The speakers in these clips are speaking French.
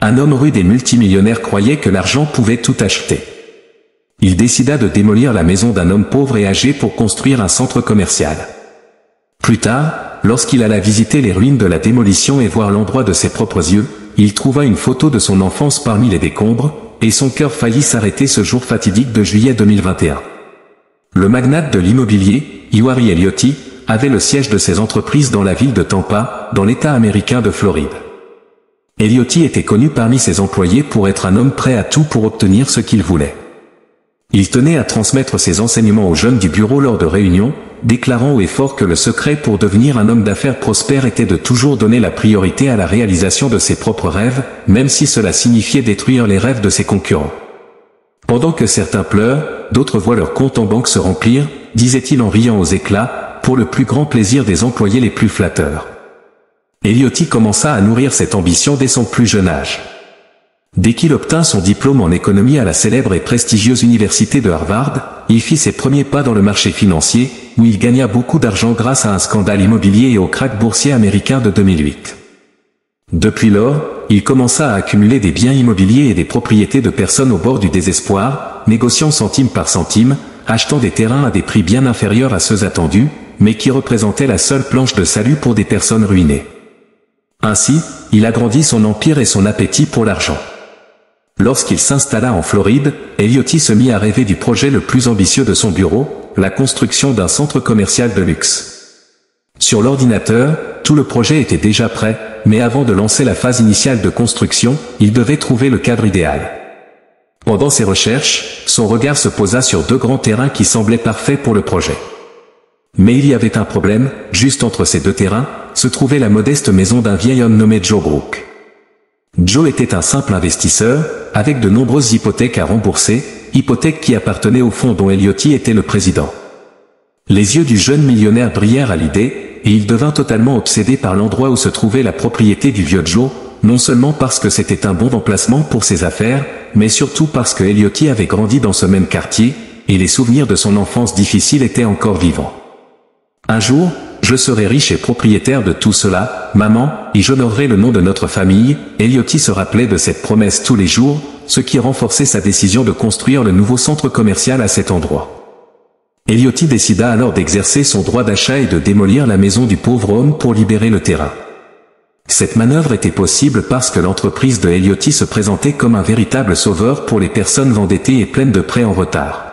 Un homme rude et multimillionnaire croyait que l'argent pouvait tout acheter. Il décida de démolir la maison d'un homme pauvre et âgé pour construire un centre commercial. Plus tard, lorsqu'il alla visiter les ruines de la démolition et voir l'endroit de ses propres yeux, il trouva une photo de son enfance parmi les décombres, et son cœur faillit s'arrêter ce jour fatidique de juillet 2021. Le magnate de l'immobilier, Iwari Ellioti, avait le siège de ses entreprises dans la ville de Tampa, dans l'État américain de Floride. Ellioti était connu parmi ses employés pour être un homme prêt à tout pour obtenir ce qu'il voulait. Il tenait à transmettre ses enseignements aux jeunes du bureau lors de réunions, déclarant haut et fort que le secret pour devenir un homme d'affaires prospère était de toujours donner la priorité à la réalisation de ses propres rêves, même si cela signifiait détruire les rêves de ses concurrents. Pendant que certains pleurent, d'autres voient leur compte en banque se remplir, disait-il en riant aux éclats, pour le plus grand plaisir des employés les plus flatteurs. Ellioti commença à nourrir cette ambition dès son plus jeune âge. Dès qu'il obtint son diplôme en économie à la célèbre et prestigieuse université de Harvard, il fit ses premiers pas dans le marché financier, où il gagna beaucoup d'argent grâce à un scandale immobilier et au krach boursier américain de 2008. Depuis lors, il commença à accumuler des biens immobiliers et des propriétés de personnes au bord du désespoir, négociant centime par centime, achetant des terrains à des prix bien inférieurs à ceux attendus, mais qui représentaient la seule planche de salut pour des personnes ruinées. Ainsi, il agrandit son empire et son appétit pour l'argent. Lorsqu'il s'installa en Floride, Ellioti se mit à rêver du projet le plus ambitieux de son bureau, la construction d'un centre commercial de luxe. Sur l'ordinateur, tout le projet était déjà prêt, mais avant de lancer la phase initiale de construction, il devait trouver le cadre idéal. Pendant ses recherches, son regard se posa sur deux grands terrains qui semblaient parfaits pour le projet. Mais il y avait un problème, juste entre ces deux terrains, se trouvait la modeste maison d'un vieil homme nommé Joe Brook. Joe était un simple investisseur, avec de nombreuses hypothèques à rembourser, hypothèques qui appartenaient au fonds dont Ellioti était le président. Les yeux du jeune millionnaire brillèrent à l'idée, et il devint totalement obsédé par l'endroit où se trouvait la propriété du vieux Joe, non seulement parce que c'était un bon emplacement pour ses affaires, mais surtout parce que Ellioti avait grandi dans ce même quartier, et les souvenirs de son enfance difficile étaient encore vivants. Un jour, je serai riche et propriétaire de tout cela, maman, et j'honorerai le nom de notre famille. Ellioti se rappelait de cette promesse tous les jours, ce qui renforçait sa décision de construire le nouveau centre commercial à cet endroit. Ellioti décida alors d'exercer son droit d'achat et de démolir la maison du pauvre homme pour libérer le terrain. Cette manœuvre était possible parce que l'entreprise de Ellioti se présentait comme un véritable sauveur pour les personnes endettées et pleines de prêts en retard.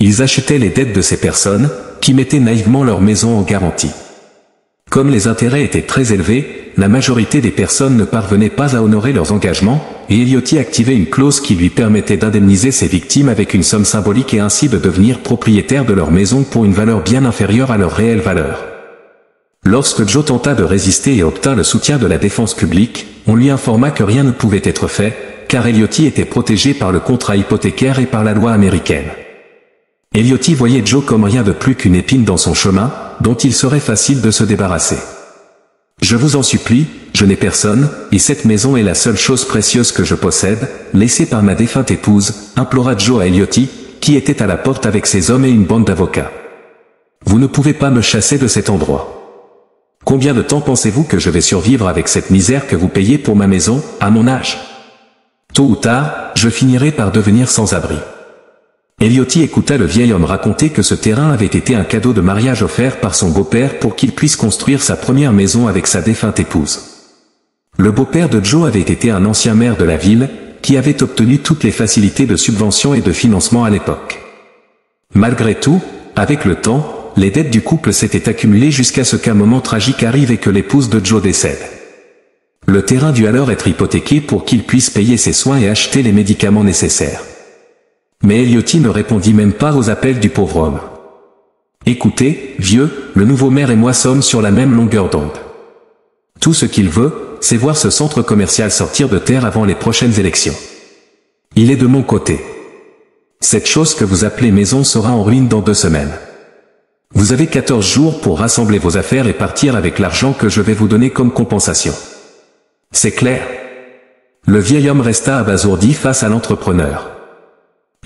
Ils achetaient les dettes de ces personnes, qui mettaient naïvement leur maison en garantie. Comme les intérêts étaient très élevés, la majorité des personnes ne parvenaient pas à honorer leurs engagements, et Ellioti activait une clause qui lui permettait d'indemniser ses victimes avec une somme symbolique et ainsi de devenir propriétaire de leur maison pour une valeur bien inférieure à leur réelle valeur. Lorsque Joe tenta de résister et obtint le soutien de la défense publique, on lui informa que rien ne pouvait être fait, car Ellioti était protégé par le contrat hypothécaire et par la loi américaine. Ellioti voyait Joe comme rien de plus qu'une épine dans son chemin, dont il serait facile de se débarrasser. « Je vous en supplie, je n'ai personne, et cette maison est la seule chose précieuse que je possède, laissée par ma défunte épouse, » implora Joe à Ellioti, qui était à la porte avec ses hommes et une bande d'avocats. « Vous ne pouvez pas me chasser de cet endroit. Combien de temps pensez-vous que je vais survivre avec cette misère que vous payez pour ma maison, à mon âge? Tôt ou tard, je finirai par devenir sans abri. » Ellioti écouta le vieil homme raconter que ce terrain avait été un cadeau de mariage offert par son beau-père pour qu'il puisse construire sa première maison avec sa défunte épouse. Le beau-père de Joe avait été un ancien maire de la ville, qui avait obtenu toutes les facilités de subvention et de financement à l'époque. Malgré tout, avec le temps, les dettes du couple s'étaient accumulées jusqu'à ce qu'un moment tragique arrive et que l'épouse de Joe décède. Le terrain dut alors être hypothéqué pour qu'il puisse payer ses soins et acheter les médicaments nécessaires. Mais Ellioti ne répondit même pas aux appels du pauvre homme. « Écoutez, vieux, le nouveau maire et moi sommes sur la même longueur d'onde. Tout ce qu'il veut, c'est voir ce centre commercial sortir de terre avant les prochaines élections. Il est de mon côté. Cette chose que vous appelez maison sera en ruine dans 2 semaines. Vous avez 14 jours pour rassembler vos affaires et partir avec l'argent que je vais vous donner comme compensation. C'est clair ?» Le vieil homme resta abasourdi face à l'entrepreneur.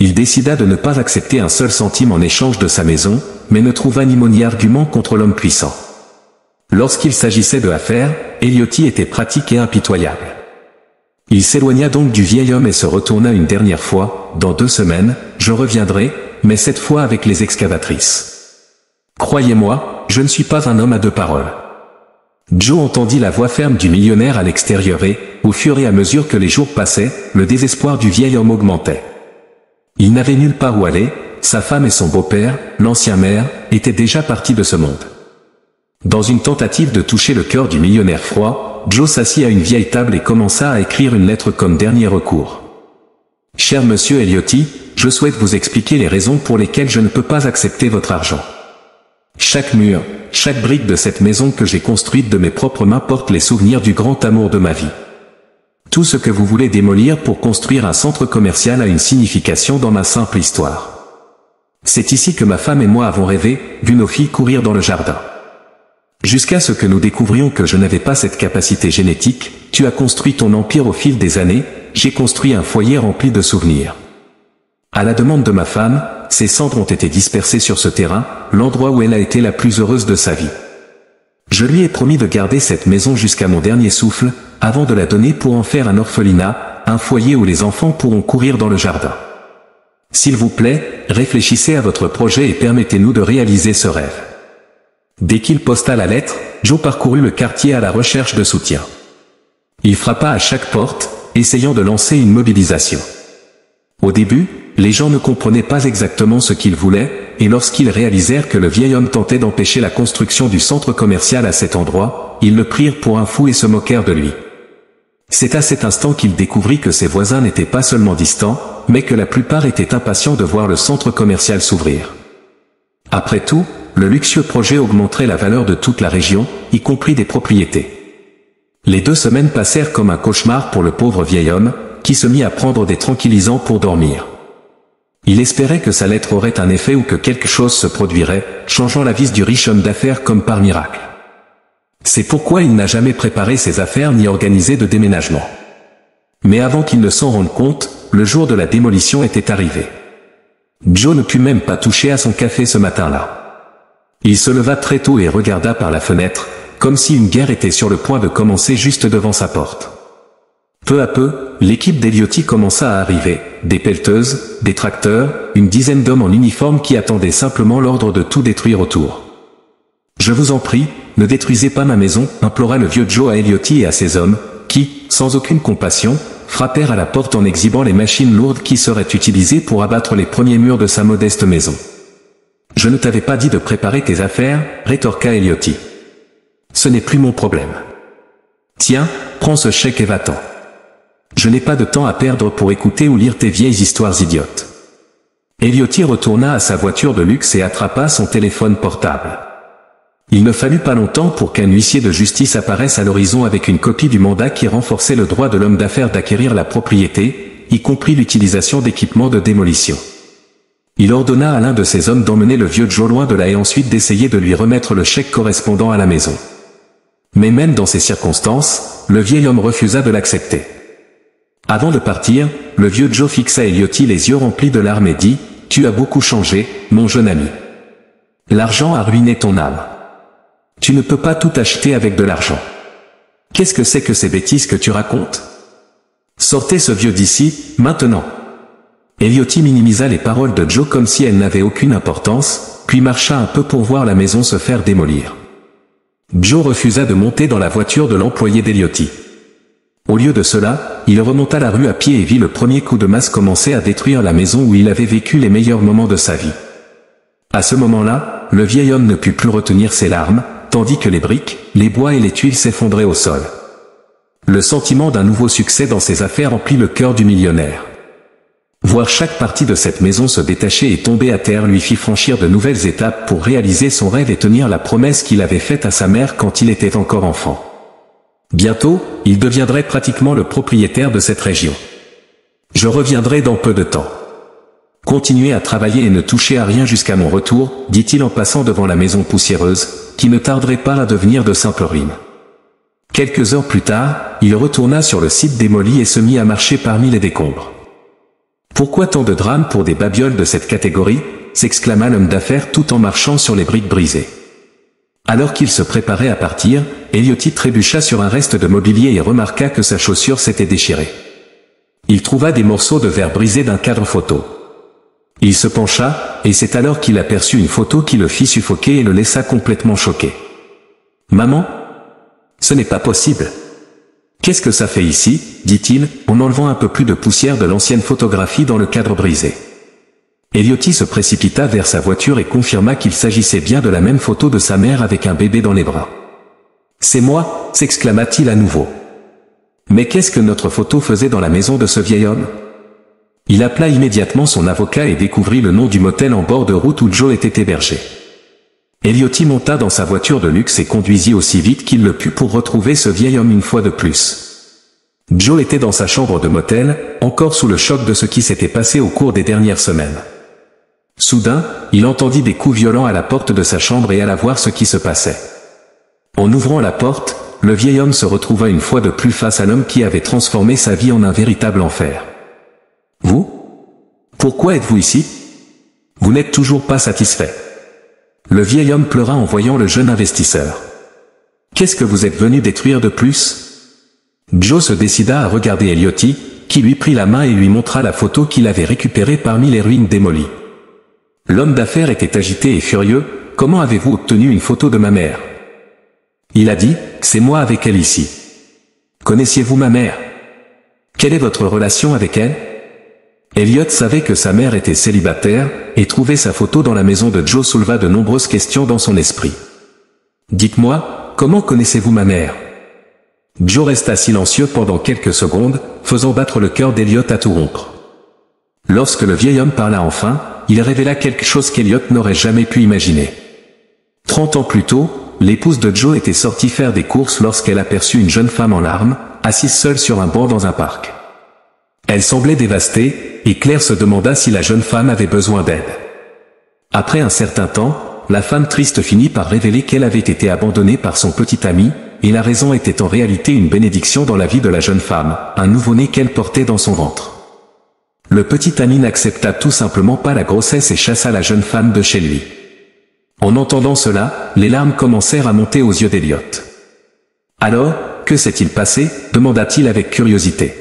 Il décida de ne pas accepter un seul centime en échange de sa maison, mais ne trouva ni mot ni argument contre l'homme puissant. Lorsqu'il s'agissait de affaires, Ellioti était pratique et impitoyable. Il s'éloigna donc du vieil homme et se retourna une dernière fois. Dans 2 semaines, je reviendrai, mais cette fois avec les excavatrices. Croyez-moi, je ne suis pas un homme à 2 paroles. Joe entendit la voix ferme du millionnaire à l'extérieur et, au fur et à mesure que les jours passaient, le désespoir du vieil homme augmentait. Il n'avait nulle part où aller, sa femme et son beau-père, l'ancien maire, étaient déjà partis de ce monde. Dans une tentative de toucher le cœur du millionnaire froid, Joe s'assit à une vieille table et commença à écrire une lettre comme dernier recours. « Cher monsieur Eliotti, je souhaite vous expliquer les raisons pour lesquelles je ne peux pas accepter votre argent. Chaque mur, chaque brique de cette maison que j'ai construite de mes propres mains porte les souvenirs du grand amour de ma vie. Tout ce que vous voulez démolir pour construire un centre commercial a une signification dans ma simple histoire. C'est ici que ma femme et moi avons rêvé, vu nos filles courir dans le jardin. Jusqu'à ce que nous découvrions que je n'avais pas cette capacité génétique, tu as construit ton empire au fil des années, j'ai construit un foyer rempli de souvenirs. À la demande de ma femme, ses cendres ont été dispersées sur ce terrain, l'endroit où elle a été la plus heureuse de sa vie. Je lui ai promis de garder cette maison jusqu'à mon dernier souffle, avant de la donner pour en faire un orphelinat, un foyer où les enfants pourront courir dans le jardin. S'il vous plaît, réfléchissez à votre projet et permettez-nous de réaliser ce rêve. » Dès qu'il posta la lettre, Joe parcourut le quartier à la recherche de soutien. Il frappa à chaque porte, essayant de lancer une mobilisation. Au début, les gens ne comprenaient pas exactement ce qu'ils voulaient, et lorsqu'ils réalisèrent que le vieil homme tentait d'empêcher la construction du centre commercial à cet endroit, ils le prirent pour un fou et se moquèrent de lui. C'est à cet instant qu'il découvrit que ses voisins n'étaient pas seulement distants, mais que la plupart étaient impatients de voir le centre commercial s'ouvrir. Après tout, le luxueux projet augmenterait la valeur de toute la région, y compris des propriétés. Les 2 semaines passèrent comme un cauchemar pour le pauvre vieil homme, qui se mit à prendre des tranquillisants pour dormir. Il espérait que sa lettre aurait un effet ou que quelque chose se produirait, changeant la vie du riche homme d'affaires comme par miracle. C'est pourquoi il n'a jamais préparé ses affaires ni organisé de déménagement. Mais avant qu'il ne s'en rende compte, le jour de la démolition était arrivé. Joe ne put même pas toucher à son café ce matin-là. Il se leva très tôt et regarda par la fenêtre, comme si une guerre était sur le point de commencer juste devant sa porte. Peu à peu, l'équipe d'Eliotti commença à arriver, des pelleteuses, des tracteurs, une dizaine d'hommes en uniforme qui attendaient simplement l'ordre de tout détruire autour. « Je vous en prie, ne détruisez pas ma maison » implora le vieux Joe à Eliotti et à ses hommes, qui, sans aucune compassion, frappèrent à la porte en exhibant les machines lourdes qui seraient utilisées pour abattre les premiers murs de sa modeste maison. « Je ne t'avais pas dit de préparer tes affaires » rétorqua Eliotti. « Ce n'est plus mon problème. Tiens, prends ce chèque et va-t'en. Je n'ai pas de temps à perdre pour écouter ou lire tes vieilles histoires idiotes. » Eliotti retourna à sa voiture de luxe et attrapa son téléphone portable. Il ne fallut pas longtemps pour qu'un huissier de justice apparaisse à l'horizon avec une copie du mandat qui renforçait le droit de l'homme d'affaires d'acquérir la propriété, y compris l'utilisation d'équipements de démolition. Il ordonna à l'un de ses hommes d'emmener le vieux Joe loin de là et ensuite d'essayer de lui remettre le chèque correspondant à la maison. Mais même dans ces circonstances, le vieil homme refusa de l'accepter. Avant de partir, le vieux Joe fixa Eliotti les yeux remplis de larmes et dit « Tu as beaucoup changé, mon jeune ami. L'argent a ruiné ton âme. Tu ne peux pas tout acheter avec de l'argent. Qu'est-ce que c'est que ces bêtises que tu racontes? Sortez ce vieux d'ici, maintenant. » Eliotti minimisa les paroles de Joe comme si elles n'avaient aucune importance, puis marcha un peu pour voir la maison se faire démolir. Joe refusa de monter dans la voiture de l'employé d'Eliotti. Au lieu de cela, il remonta la rue à pied et vit le premier coup de masse commencer à détruire la maison où il avait vécu les meilleurs moments de sa vie. À ce moment-là, le vieil homme ne put plus retenir ses larmes, tandis que les briques, les bois et les tuiles s'effondraient au sol. Le sentiment d'un nouveau succès dans ses affaires emplit le cœur du millionnaire. Voir chaque partie de cette maison se détacher et tomber à terre lui fit franchir de nouvelles étapes pour réaliser son rêve et tenir la promesse qu'il avait faite à sa mère quand il était encore enfant. Bientôt, il deviendrait pratiquement le propriétaire de cette région. « Je reviendrai dans peu de temps. Continuez à travailler et ne touchez à rien jusqu'à mon retour, dit-il en passant devant la maison poussiéreuse, qui ne tarderait pas à devenir de simples ruines. » Quelques heures plus tard, il retourna sur le site démoli et se mit à marcher parmi les décombres. « Pourquoi tant de drames pour des babioles de cette catégorie » s'exclama l'homme d'affaires tout en marchant sur les briques brisées. Alors qu'il se préparait à partir, Elliotty trébucha sur un reste de mobilier et remarqua que sa chaussure s'était déchirée. Il trouva des morceaux de verre brisés d'un cadre photo. Il se pencha, et c'est alors qu'il aperçut une photo qui le fit suffoquer et le laissa complètement choqué. « Maman ? Ce n'est pas possible. Qu'est-ce que ça fait ici ?» dit-il, en enlevant un peu plus de poussière de l'ancienne photographie dans le cadre brisé. Elliotty se précipita vers sa voiture et confirma qu'il s'agissait bien de la même photo de sa mère avec un bébé dans les bras. « C'est moi !» s'exclama-t-il à nouveau. Mais qu'est-ce que notre photo faisait dans la maison de ce vieil homme? Il appela immédiatement son avocat et découvrit le nom du motel en bord de route où Joe était hébergé. Elliotty monta dans sa voiture de luxe et conduisit aussi vite qu'il le put pour retrouver ce vieil homme une fois de plus. Joe était dans sa chambre de motel, encore sous le choc de ce qui s'était passé au cours des dernières semaines. Soudain, il entendit des coups violents à la porte de sa chambre et alla voir ce qui se passait. En ouvrant la porte, le vieil homme se retrouva une fois de plus face à l'homme qui avait transformé sa vie en un véritable enfer. « Vous? Pourquoi êtes-vous ici? Vous n'êtes toujours pas satisfait. » Le vieil homme pleura en voyant le jeune investisseur. « Qu'est-ce que vous êtes venu détruire de plus ?» Joe se décida à regarder Elliotty, qui lui prit la main et lui montra la photo qu'il avait récupérée parmi les ruines démolies. L'homme d'affaires était agité et furieux. « Comment avez-vous obtenu une photo de ma mère ?» Il a dit, « C'est moi avec elle ici. » Connaissiez-vous ma mère? Quelle est votre relation avec elle? Elliot savait que sa mère était célibataire, et trouver sa photo dans la maison de Joe souleva de nombreuses questions dans son esprit. « Dites-moi, comment connaissez-vous ma mère ?» Joe resta silencieux pendant quelques secondes, faisant battre le cœur d'Elliot à tout rompre. Lorsque le vieil homme parla enfin, il révéla quelque chose qu'Elliot n'aurait jamais pu imaginer. 30 ans plus tôt, l'épouse de Joe était sortie faire des courses lorsqu'elle aperçut une jeune femme en larmes, assise seule sur un banc dans un parc. Elle semblait dévastée, et Claire se demanda si la jeune femme avait besoin d'aide. Après un certain temps, la femme triste finit par révéler qu'elle avait été abandonnée par son petit ami, et la raison était en réalité une bénédiction dans la vie de la jeune femme, un nouveau-né qu'elle portait dans son ventre. Le petit ami n'accepta tout simplement pas la grossesse et chassa la jeune femme de chez lui. En entendant cela, les larmes commencèrent à monter aux yeux d'Elliot. « Alors, que s'est-il passé ?» demanda-t-il avec curiosité.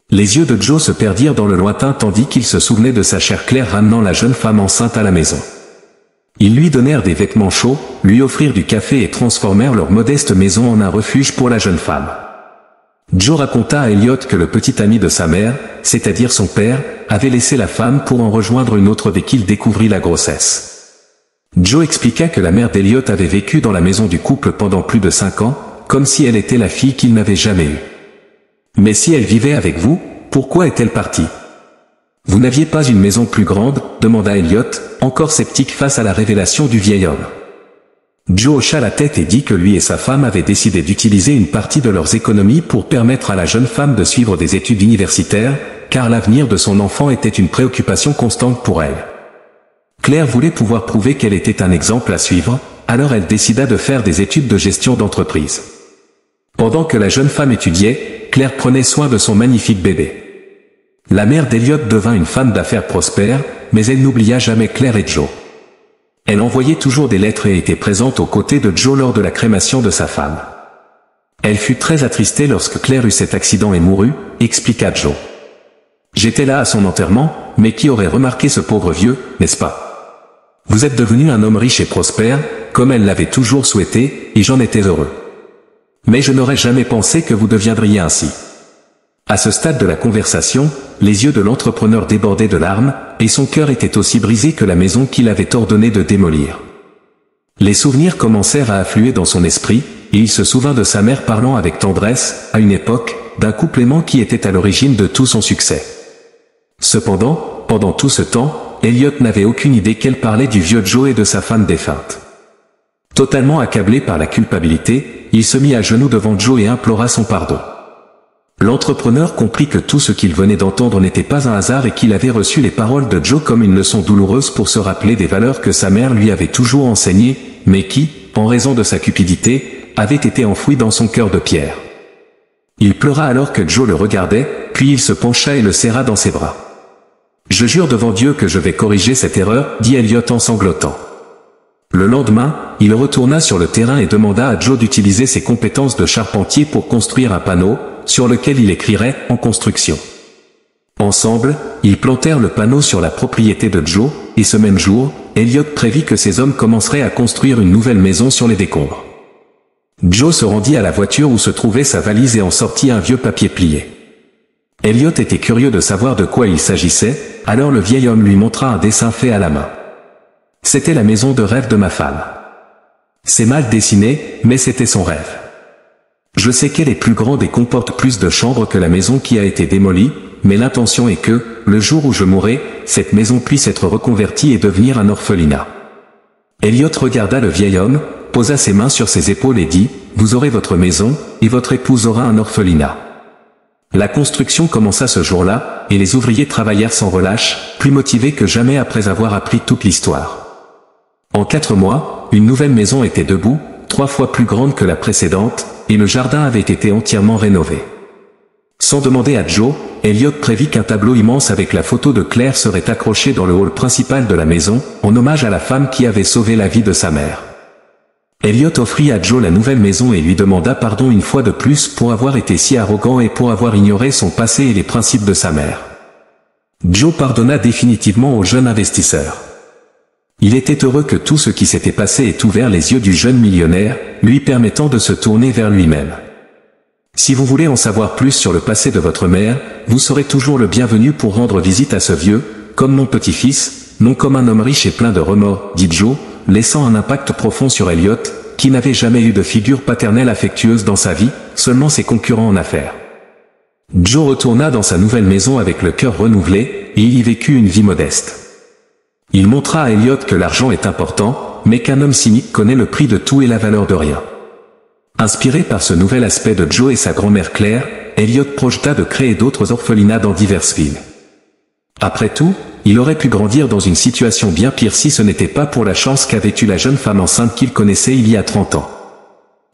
Les yeux de Joe se perdirent dans le lointain tandis qu'il se souvenait de sa chère Claire ramenant la jeune femme enceinte à la maison. Ils lui donnèrent des vêtements chauds, lui offrirent du café et transformèrent leur modeste maison en un refuge pour la jeune femme. Joe raconta à Elliot que le petit ami de sa mère, c'est-à-dire son père, avait laissé la femme pour en rejoindre une autre dès qu'il découvrit la grossesse. Joe expliqua que la mère d'Elliot avait vécu dans la maison du couple pendant plus de 5 ans, comme si elle était la fille qu'il n'avait jamais eue. « Mais si elle vivait avec vous, pourquoi est-elle partie ? Vous n'aviez pas une maison plus grande ?» demanda Elliot, encore sceptique face à la révélation du vieil homme. Joe hocha la tête et dit que lui et sa femme avaient décidé d'utiliser une partie de leurs économies pour permettre à la jeune femme de suivre des études universitaires, car l'avenir de son enfant était une préoccupation constante pour elle. Claire voulait pouvoir prouver qu'elle était un exemple à suivre, alors elle décida de faire des études de gestion d'entreprise. Pendant que la jeune femme étudiait, Claire prenait soin de son magnifique bébé. La mère d'Elliot devint une femme d'affaires prospère, mais elle n'oublia jamais Claire et Joe. Elle envoyait toujours des lettres et était présente aux côtés de Joe lors de la crémation de sa femme. Elle fut très attristée lorsque Claire eut cet accident et mourut, expliqua Joe. J'étais là à son enterrement, mais qui aurait remarqué ce pauvre vieux, n'est-ce pas? Vous êtes devenu un homme riche et prospère, comme elle l'avait toujours souhaité, et j'en étais heureux. Mais je n'aurais jamais pensé que vous deviendriez ainsi. À ce stade de la conversation, les yeux de l'entrepreneur débordaient de larmes, et son cœur était aussi brisé que la maison qu'il avait ordonné de démolir. Les souvenirs commencèrent à affluer dans son esprit, et il se souvint de sa mère parlant avec tendresse, à une époque, d'un couple aimant qui était à l'origine de tout son succès. Cependant, pendant tout ce temps, Elliot n'avait aucune idée qu'elle parlait du vieux Joe et de sa femme défunte. Totalement accablé par la culpabilité, il se mit à genoux devant Joe et implora son pardon. L'entrepreneur comprit que tout ce qu'il venait d'entendre n'était pas un hasard et qu'il avait reçu les paroles de Joe comme une leçon douloureuse pour se rappeler des valeurs que sa mère lui avait toujours enseignées, mais qui, en raison de sa cupidité, avaient été enfouies dans son cœur de pierre. Il pleura alors que Joe le regardait, puis il se pencha et le serra dans ses bras. « Je jure devant Dieu que je vais corriger cette erreur, dit Elliot en sanglotant. Le lendemain, il retourna sur le terrain et demanda à Joe d'utiliser ses compétences de charpentier pour construire un panneau, sur lequel il écrirait « En construction ». Ensemble, ils plantèrent le panneau sur la propriété de Joe, et ce même jour, Elliot prévit que ses hommes commenceraient à construire une nouvelle maison sur les décombres. Joe se rendit à la voiture où se trouvait sa valise et en sortit un vieux papier plié. Elliot était curieux de savoir de quoi il s'agissait, alors le vieil homme lui montra un dessin fait à la main. C'était la maison de rêve de ma femme. C'est mal dessiné, mais c'était son rêve. Je sais qu'elle est plus grande et comporte plus de chambres que la maison qui a été démolie, mais l'intention est que, le jour où je mourrai, cette maison puisse être reconvertie et devenir un orphelinat. Elliot regarda le vieil homme, posa ses mains sur ses épaules et dit, « Vous aurez votre maison, et votre épouse aura un orphelinat. » La construction commença ce jour-là, et les ouvriers travaillèrent sans relâche, plus motivés que jamais après avoir appris toute l'histoire. En 4 mois, une nouvelle maison était debout, 3 fois plus grande que la précédente, et le jardin avait été entièrement rénové. Sans demander à Joe, Elliot prévit qu'un tableau immense avec la photo de Claire serait accroché dans le hall principal de la maison, en hommage à la femme qui avait sauvé la vie de sa mère. Elliot offrit à Joe la nouvelle maison et lui demanda pardon une fois de plus pour avoir été si arrogant et pour avoir ignoré son passé et les principes de sa mère. Joe pardonna définitivement au jeune investisseur. Il était heureux que tout ce qui s'était passé ait ouvert les yeux du jeune millionnaire, lui permettant de se tourner vers lui-même. Si vous voulez en savoir plus sur le passé de votre mère, vous serez toujours le bienvenu pour rendre visite à ce vieux, comme mon petit-fils, non comme un homme riche et plein de remords, dit Joe, laissant un impact profond sur Elliot, qui n'avait jamais eu de figure paternelle affectueuse dans sa vie, seulement ses concurrents en affaires. Joe retourna dans sa nouvelle maison avec le cœur renouvelé, et il y vécut une vie modeste. Il montra à Elliot que l'argent est important, mais qu'un homme cynique connaît le prix de tout et la valeur de rien. Inspiré par ce nouvel aspect de Joe et sa grand-mère Claire, Elliot projeta de créer d'autres orphelinats dans diverses villes. Après tout, il aurait pu grandir dans une situation bien pire si ce n'était pas pour la chance qu'avait eue la jeune femme enceinte qu'il connaissait il y a 30 ans.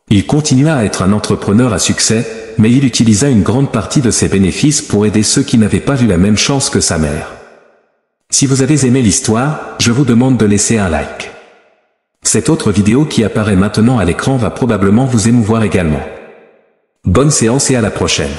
Il continua à être un entrepreneur à succès, mais il utilisa une grande partie de ses bénéfices pour aider ceux qui n'avaient pas eu la même chance que sa mère. Si vous avez aimé l'histoire, je vous demande de laisser un like. Cette autre vidéo qui apparaît maintenant à l'écran va probablement vous émouvoir également. Bonne séance et à la prochaine.